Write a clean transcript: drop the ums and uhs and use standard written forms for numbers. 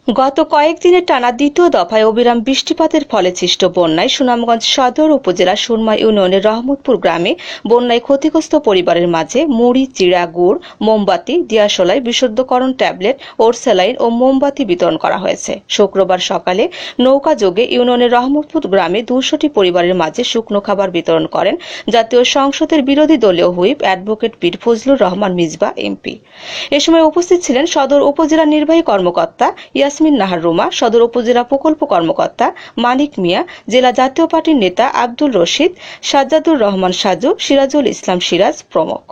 গত কয়েকদিনের টানা দ্বিতীয় দফায় অবিরাম বৃষ্টিপাতের ফলে সৃষ্ট বন্যায় সুনামগঞ্জ সদর উপজেলার সুরমা ইউনিয়নের রহমতপুর গ্রামে বন্যায় ক্ষতিগ্রস্ত পরিবারের মাঝে মুড়ি, চিড়া, গুড়, মোমবাতি, দিয়াশলাই, বিশুদ্ধকরণ ট্যাবলেট, ওরসেলাইন ও মোমবাতি বিতরণ করা হয়েছে। শুক্রবার সকালে নৌকাযোগে ইউনিয়নের রহমতপুর গ্রামে 200টি পরিবারের মাঝে শুকনো খাবার বিতরণ করেন জাতীয় সংসদের বিরোধী দলীয় হুইপ অ্যাডভোকেট পীর ফজলুর রহমান মিজবা এমপি। এ সময় উপস্থিত ছিলেন সদর উপজেলা নির্বাহী কর্মকর্তা ইয়াসমিন নাহার রুমা, সদর উপজেলা প্রকল্প কর্মকর্তা মানিক মিয়া, জেলা জাতীয় পার্টির নেতা আব্দুল রশিদ, সাজ্জাদুর রহমান সাজু, সিরাজুল ইসলাম সিরাজ প্রমুখ।